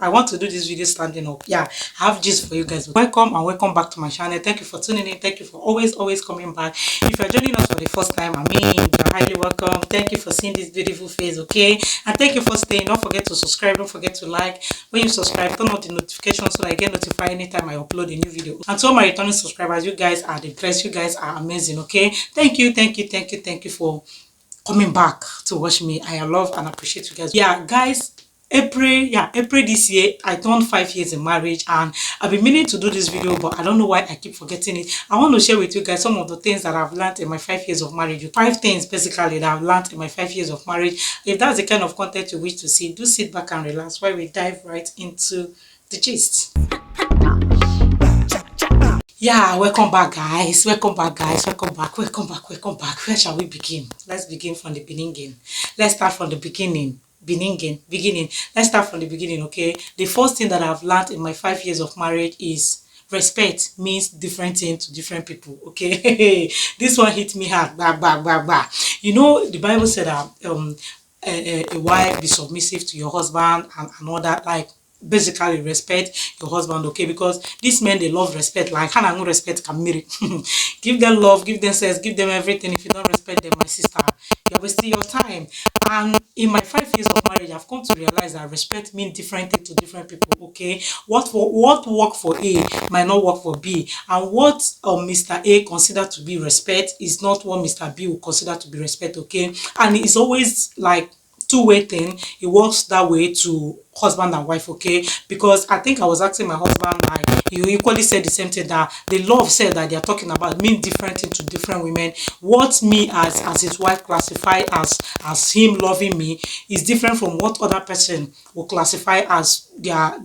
I want to do this video standing up. Yeah, I have gist for you guys. Welcome and welcome back to my channel. Thank you for tuning in. Thank you for always coming back. If you're joining us for the first time, I mean, you're highly welcome. Thank you for seeing this beautiful face, okay? And thank you for staying. Don't forget to subscribe. Don't forget to like. When you subscribe, turn on the notification so that I get notified anytime I upload a new video. And to all my returning subscribers, you guys are the best. You guys are amazing, okay? Thank you for coming back to watch me. I love and appreciate you guys. Yeah, guys, April this year I turned 5 years in marriage, and I've been meaning to do this video, but I don't know why I keep forgetting it. I want to share with you guys some of the things that I've learned in my 5 years of marriage. 5 things basically that I've learned in my 5 years of marriage. If that's the kind of content you wish to see, do sit back and relax while we dive right into the gist. Yeah, welcome back guys, welcome back. Where shall we begin? Let's begin from the beginning. Let's start from the beginning. Let's start from the beginning, okay? The first thing that I've learned in my 5 years of marriage is respect means different things to different people, okay? This one hit me hard. You know, the Bible said that a wife be submissive to your husband and all that, like basically respect your husband, okay? Because these men, they love respect. Like, how I no respect can marry. Give them love, give them sex, give them everything. If you don't respect them, my sister, you're wasting your time. And in my 5 years of marriage, I've come to realize that respect means different things to different people, okay? What work for A might not work for B, and what Mr. A consider to be respect is not what Mr. B will consider to be respect, okay? And it's always like two-way thing. It works that way to husband and wife, okay? Because I think I was asking my husband, like, he equally said the same thing, that the love said that they are talking about mean different thing to different women. What me as his wife classify as him loving me is different from what other person will classify as their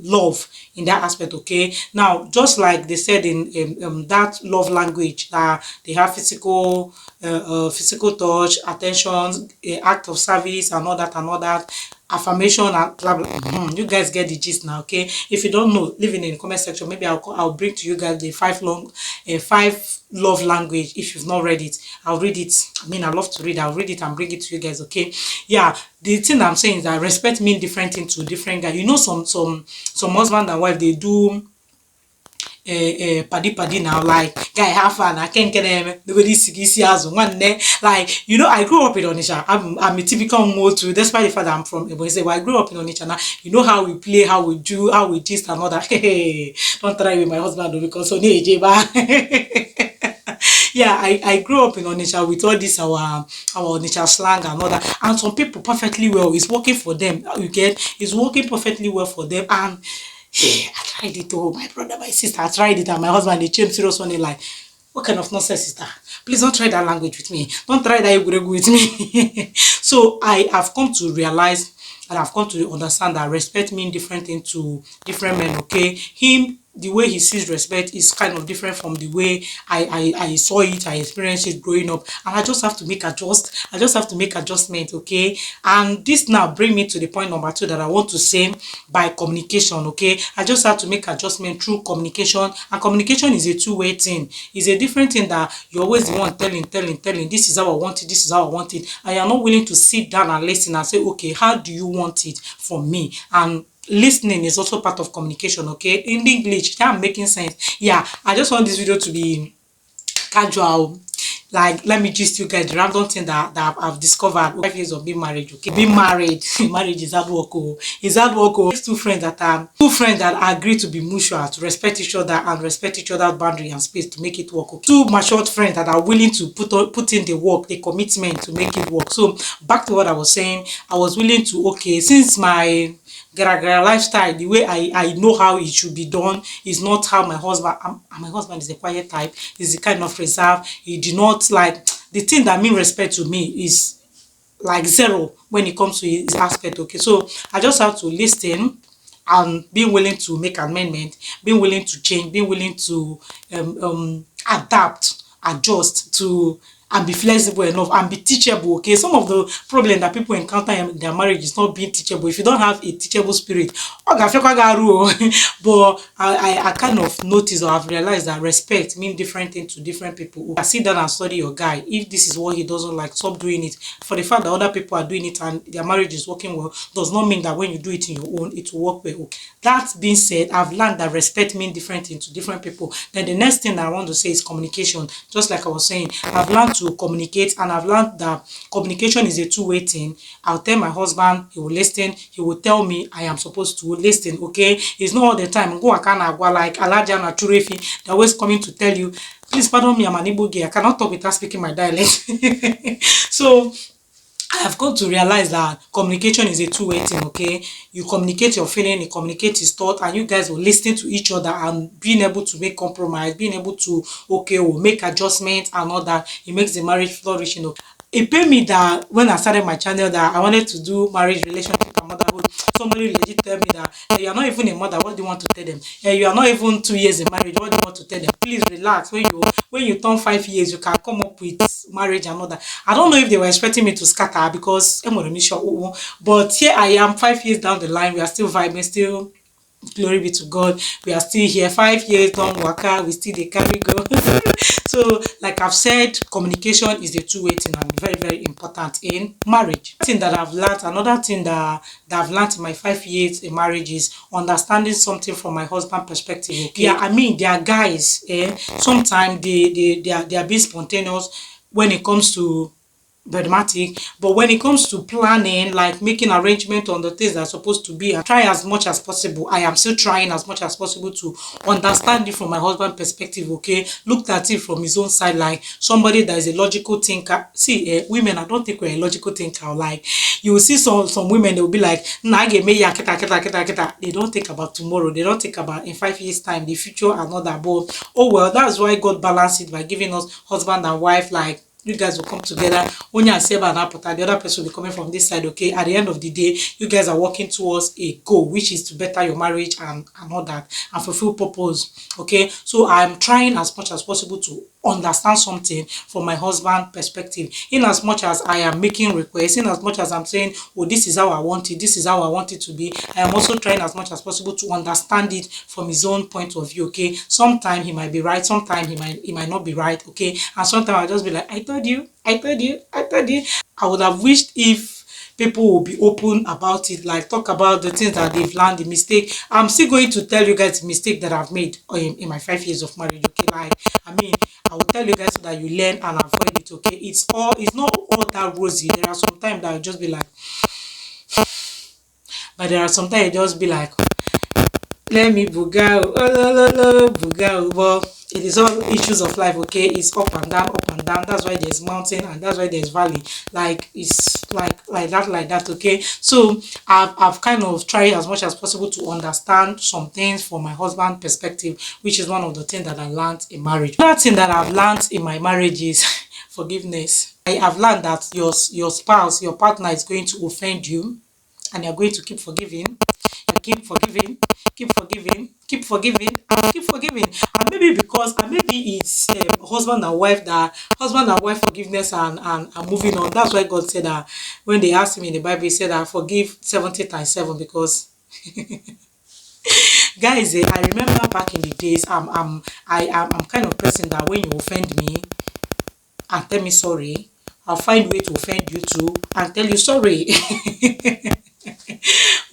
love in that aspect, okay? Now, just like they said in that love language, that they have physical touch, attention, act of service, and all that, affirmation, and blah blah. You guys get the gist now, okay? If you don't know, leave it in the comment section. Maybe I'll bring to you guys the five love language. If you've not read it, I'll read it. I mean, I love to read. I'll read it and bring it to you guys, okay? Yeah, the thing I'm saying is that respect means different things to different guys. You know, some husband and wife, they do paddy now, like, guy have fun, I can't get them, nobody see as one day. Like, you know, I grew up in Onitsha. I'm a typical mode too, despite the fact that I'm from Ebonyi. Say, well, I grew up in Onitsha. Now, you know how we play, how we do, how we gist and all that. Hey, don't try with my husband though, because only yeah, I grew up in Onitsha with all this our Onitsha slang and all that, and some people perfectly well. It's working for them. You get, it's working perfectly well for them. And yeah, I tried it. Oh, my brother, my sister, I tried it, and my husband, they came serious on it. Like, what kind of nonsense is that? Please don't try that language with me. Don't try that with me. So I have come to realize, and I've come to understand that respect means different things to different men, okay? Him, the way he sees respect is kind of different from the way I saw it, I experienced it growing up. And I just have to make adjustment, okay? And this now bring me to the point number 2 that I want to say, by communication, okay? I just have to make adjustment through communication. And communication is a two-way thing. It's a different thing that you're always the one telling, this is how I want it, this is how I want it. And you're not willing to sit down and listen and say, okay, how do you want it from me? And listening is also part of communication, okay? In the English, I'm making sense. Yeah, I just want this video to be casual. Like, let me gist you guys the random thing that I've discovered 5 years of being married, okay? Being married, marriage is hard work, oh. It's hard work, oh. These two friends that agree to be mutual, to respect each other and respect each other's boundary and space to make it work, okay? Two matured friends that are willing to put in the work, the commitment to make it work. So, back to what I was saying, I was willing to, okay, since my lifestyle, the way I know how it should be done is not how my husband, my husband is a quiet type. He's the kind of reserve. He do not like, the thing that mean respect to me is like zero when it comes to his aspect, okay? So I just have to listen and being willing to make amendment, being willing to change, being willing to adapt, adjust to and be flexible enough and be teachable. Okay, some of the problem that people encounter in their marriage is not being teachable. If you don't have a teachable spirit, but I kind of noticed or have realized that respect mean different things to different people. I sit down and study your guy. If this is what he doesn't like, stop doing it. For the fact that other people are doing it and their marriage is working well does not mean that when you do it in your own, it will work well. That being said, I've learned that respect means different things to different people. Then the next thing that I want to say is communication. Just like I was saying, I've learned to communicate, and I've learned that communication is a two-way thing. I'll tell my husband, he will listen, he will tell me I am supposed to listen. Okay, it's not all the time go akana like alaja na churefi. They're always coming to tell you, please pardon me, I'm an Igbo girl, I cannot talk without speaking my dialect. So I have come to realize that communication is a two-way thing. Okay, you communicate your feeling, you communicate his thought, and you guys will listen to each other and being able to make compromise, being able to make adjustments and all that. It makes the marriage flourishing. It paid me that when I started my channel that I wanted to do marriage, relationship and motherhood. Somebody legit tell me that, hey, you are not even a mother, what do you want to tell them? Hey, you are not even 2 years in marriage, what do you want to tell them? Please relax. When you turn 5 years, you can come up with marriage and all that. I don't know if they were expecting me to scatter because but here I am 5 years down the line, we are still vibing, still. Glory be to God, we are still here. 5 years don't work out, we still they carry go. So like I've said, communication is a two-way thing and very, very important in marriage. Another thing that I've learned in my 5 years in marriage is understanding something from my husband perspective. Okay, yeah, I mean, there are guys, sometimes they are being spontaneous when it comes to dramatic, but when it comes to planning, like making arrangement on the things that are supposed to be, I try as much as possible. I am still trying as much as possible to understand it from my husband's perspective. Okay, looked at it from his own side, like somebody that is a logical thinker. See, women, I don't think we're a logical thinker. Like you will see some women, they will be like, nah, they don't think about tomorrow, they don't think about in 5 years time, the future and all that. But oh well, that's why God balanced it by giving us husband and wife. Like you guys will come together. When you save an apple, the other person will be coming from this side. Okay, at the end of the day, you guys are working towards a goal, which is to better your marriage and all that, and fulfill purpose. Okay, so I'm trying as much as possible to understand something from my husband perspective, in as much as I am making requests, in as much as I'm saying, oh, this is how I want it, this is how I want it to be. I am also trying as much as possible to understand it from his own point of view. Okay, sometimes he might be right, sometimes he might not be right. Okay, and sometimes I'll just be like, I told you, I told you, I told you. I would have wished if people will be open about it, like talk about the things that they've learned, the mistake. I'm still going to tell you guys the mistake that I've made in my 5 years of marriage. Okay, like I mean, I will tell you guys so that you learn and avoid it. Okay, it's not all that rosy. There are some times that I'll just be like, but there are sometimes you just be like, let me buga, buga. Well, it is all issues of life. Okay, it's up and down, up and down. That's why there's mountain and that's why there's valley. Like it's like that. Okay, so I've kind of tried as much as possible to understand some things from my husband's perspective, which is one of the things that I learned in marriage. Another thing that I've learned in my marriage is forgiveness. I have learned that your spouse, your partner is going to offend you, and you're going to keep forgiving, and keep forgiving, keep forgiving, keep forgiving, and keep forgiving. And maybe because, and maybe it's husband and wife forgiveness and moving on. That's why God said that when they asked him in the Bible, he said that forgive 70 times 7, because guys, I remember back in the days, I'm kind of person that when you offend me and tell me sorry, I'll find way to offend you too and tell you sorry.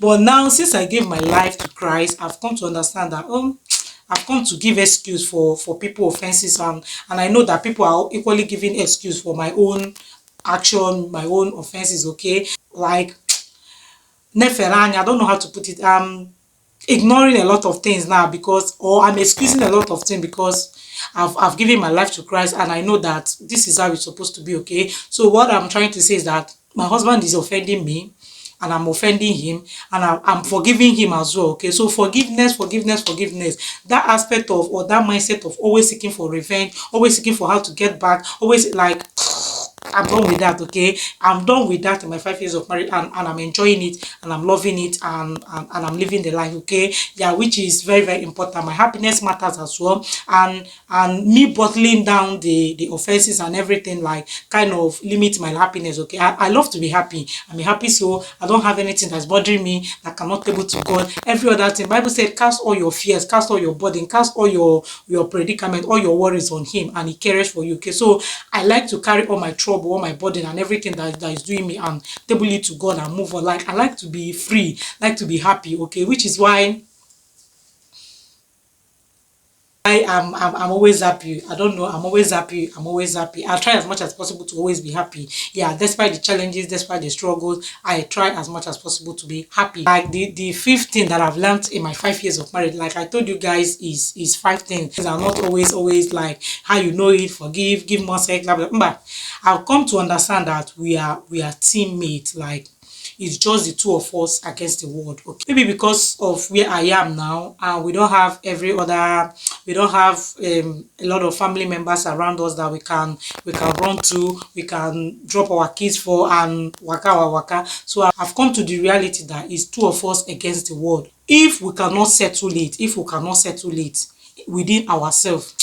But now, since I gave my life to Christ, I've come to understand that I've come to give excuse for people offenses, and I know that people are equally giving excuse for my own action, my own offenses. Okay, like neferanya, I don't know how to put it. Ignoring a lot of things now because, or I'm excusing a lot of things because I've given my life to Christ, and I know that this is how it's supposed to be. Okay, so what I'm trying to say is that my husband is offending me and I'm offending him, and I'm forgiving him as well. Okay, so forgiveness, that aspect of, or that mindset of always seeking for revenge, always seeking for how to get back, always like I'm done with that. Okay, I'm done with that in my 5 years of marriage, and I'm enjoying it, and I'm loving it, and I'm living the life. Okay, yeah, which is very, very important. My happiness matters as well, and me bottling down the offenses and everything, like, kind of limit my happiness. Okay, I love to be happy. I'm happy, so I don't have anything that's bothering me that cannot able to God. Every other thing, Bible said, cast all your fears, cast all your burden, cast all your predicament, all your worries on him, and he cares for you. Okay, so I like to carry all my trouble, all my burden, and everything that is doing me, and table it to God and move on. Like, I like to be free, like to be happy. Okay, which is why I'm always happy. I don't know. I'm always happy. I'm always happy. I try as much as possible to always be happy. Yeah, despite the challenges, despite the struggles, I try as much as possible to be happy. Like, the fifth thing that I've learned in my 5 years of marriage, like I told you guys, is five things. These are not always like how you know it, forgive, give more sex, blah blah. But I've come to understand that we are teammates. Like, it's just the two of us against the world. Okay, maybe because of where I am now, and we don't have a lot of family members around us that we can run to, we can drop our kids for, and waka. So I've come to the reality that it's two of us against the world. If we cannot settle it within ourselves,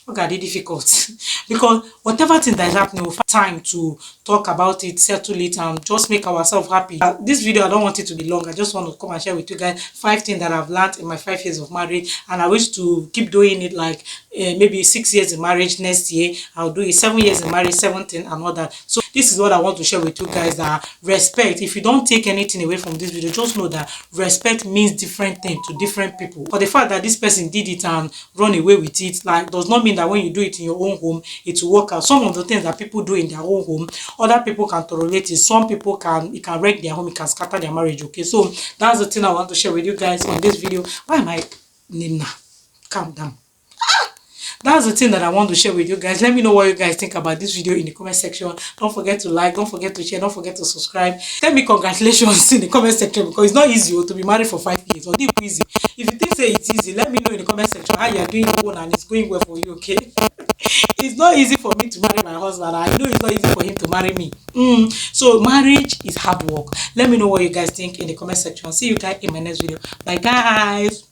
okay, dey difficult because whatever thing that is happening, we find time to talk about it, settle it, and just make ourselves happy. This video, I don't want it to be long. I just want to come and share with you guys five things that I've learned in my 5 years of marriage, and I wish to keep doing it. Like, maybe 6 years in marriage, next year I'll do it, 7 years in marriage, 17, and all that. So this is what I want to share with you guys, that respect, if you don't take anything away from this video, just know that respect means different things to different people. For the fact that this person did it and run away with it, like, does not mean that when you do it in your own home, it will work out. Some of the things that people do in their own home, other people can tolerate it. Some people it can wreck their home, it can scatter their marriage. Okay, so that's the thing I want to share with you guys on this video. Why am I Nina? Calm down. That's the thing that I want to share with you guys. Let me know what you guys think about this video in the comment section. Don't forget to like, don't forget to share, don't forget to subscribe. Tell me congratulations in the comment section, because it's not easy to be married for 5 years. Or deep easy. If you think say it's easy, let me know in the comment section how you are doing your own and it's going well for you. Okay, it's not easy for me to marry my husband. I know it's not easy for him to marry me. So marriage is hard work. Let me know what you guys think in the comment section. See you guys in my next video. Bye guys.